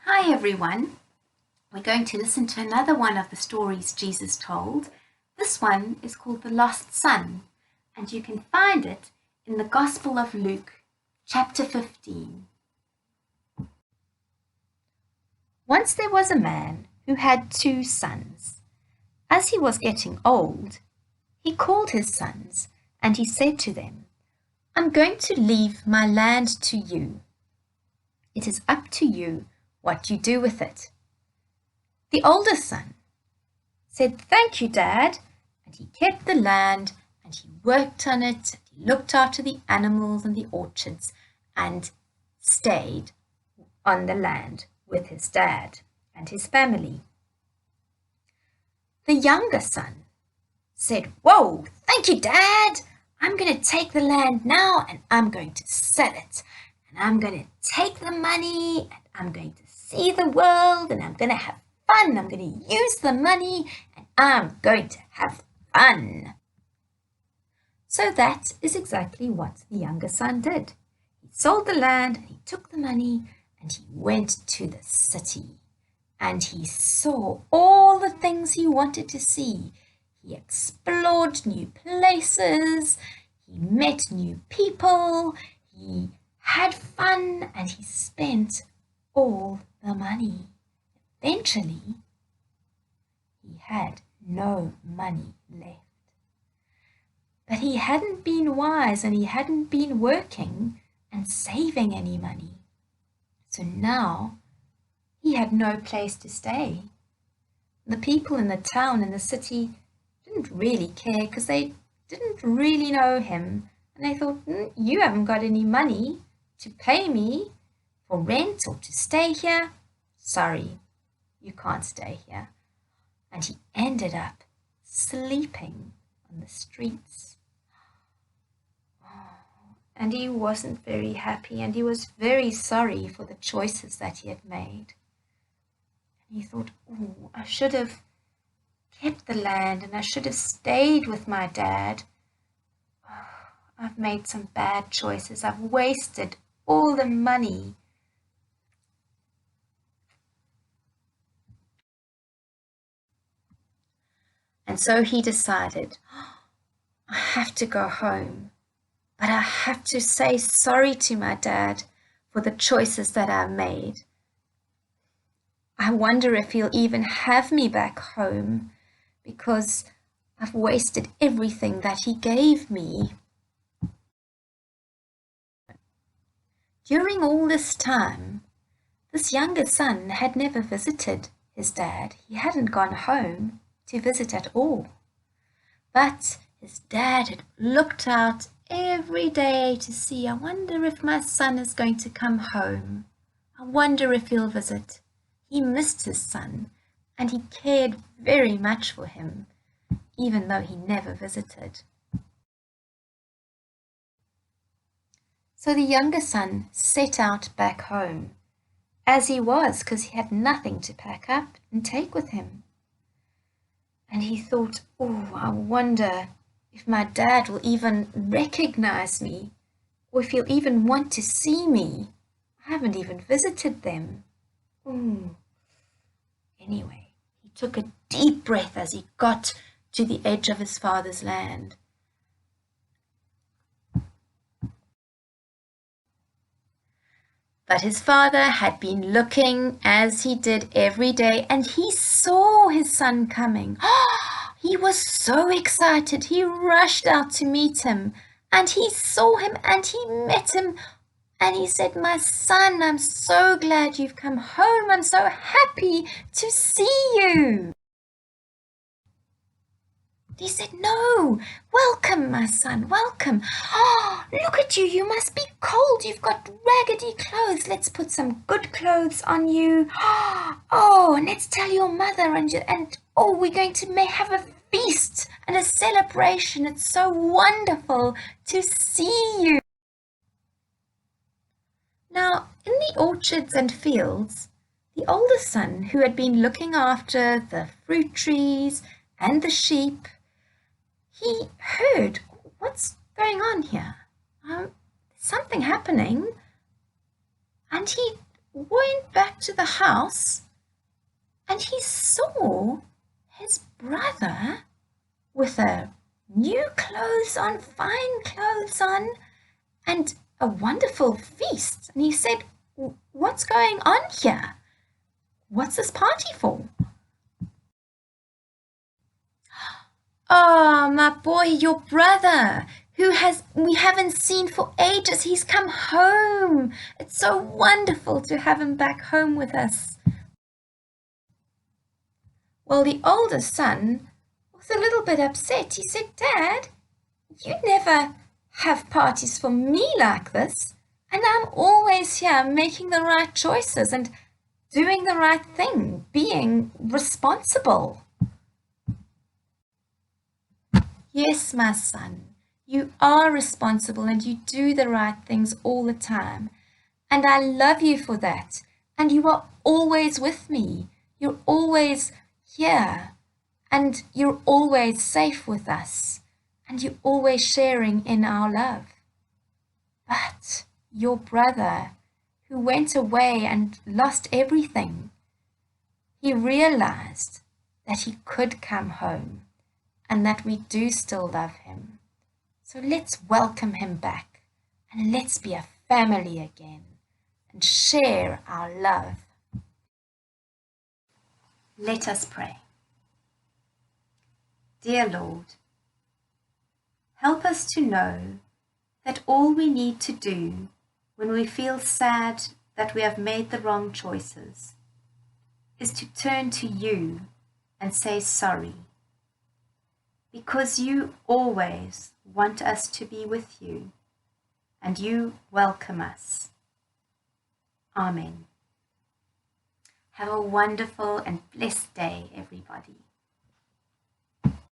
Hi everyone. We're going to listen to another one of the stories Jesus told. This one is called The Lost Son, and you can find it in the Gospel of Luke, chapter 15. Once there was a man who had 2 sons. As he was getting old, he called his sons, and he said to them, "I'm going to leave my land to you. It is up to you what you do with it." The older son said, "Thank you, Dad," and he kept the land and he worked on it, and he looked after the animals and the orchards and stayed on the land with his dad and his family. The younger son said, "Whoa, thank you, Dad. I'm going to take the land now and I'm going to sell it. And I'm going to take the money and I'm going to see the world and I'm going to have fun. I'm going to use the money and I'm going to have fun." So that is exactly what the younger son did. He sold the land and he took the money and he went to the city. And he saw all the things he wanted to see. He explored new places, he met new people, he had fun, and he spent all the money. Eventually, he had no money left. But he hadn't been wise and he hadn't been working and saving any money. So now he had no place to stay. The people in the town and the city didn't really care because they didn't really know him. And they thought, "You haven't got any money to pay me for rent or to stay here. Sorry, you can't stay here." And he ended up sleeping on the streets. And he wasn't very happy and he was very sorry for the choices that he had made. And he thought, "Oh, I should have kept the land and I should have stayed with my dad. I've made some bad choices. I've wasted all the money." And so he decided, "I have to go home, but I have to say sorry to my dad for the choices that I've made. I wonder if he'll even have me back home because I've wasted everything that he gave me." During all this time, this younger son had never visited his dad. He hadn't gone home to visit at all. But his dad had looked out every day to see, "I wonder if my son is going to come home. I wonder if he'll visit." He missed his son and he cared very much for him, even though he never visited. So the younger son set out back home, as he was, because he had nothing to pack up and take with him. And he thought, "Oh, I wonder if my dad will even recognize me, or if he'll even want to see me. I haven't even visited them." Anyway, he took a deep breath as he got to the edge of his father's land. But his father had been looking as he did every day, and he saw his son coming. He was so excited. He rushed out to meet him, and he saw him and he met him. And he said, "My son, I'm so glad you've come home. I'm so happy to see you." He said, "No, welcome, my son, welcome. Oh, look at you, you must be cold. You've got raggedy clothes. Let's put some good clothes on you. Oh, and let's tell your mother and oh, we're going to have a feast and a celebration. It's so wonderful to see you." Now, in the orchards and fields, the older son, who had been looking after the fruit trees and the sheep, he heard, "What's going on here? Something happening." And he went back to the house and he saw his brother with a new clothes on, fine clothes on, and a wonderful feast. And he said, "What's going on here? What's this party for?" "Oh, my boy, your brother, we haven't seen for ages. He's come home. It's so wonderful to have him back home with us." Well, the older son was a little bit upset. He said, "Dad, you never have parties for me like this, and I'm always here making the right choices and doing the right thing, being responsible." "Yes, my son, you are responsible and you do the right things all the time. And I love you for that. And you are always with me. You're always here. And you're always safe with us. And you're always sharing in our love. But your brother, who went away and lost everything, he realized that he could come home and that we do still love him. So let's welcome him back and let's be a family again and share our love. Let us pray. Dear Lord, help us to know that all we need to do when we feel sad that we have made the wrong choices is to turn to you and say sorry, because you always want us to be with you and you welcome us. Amen. Have a wonderful and blessed day, everybody.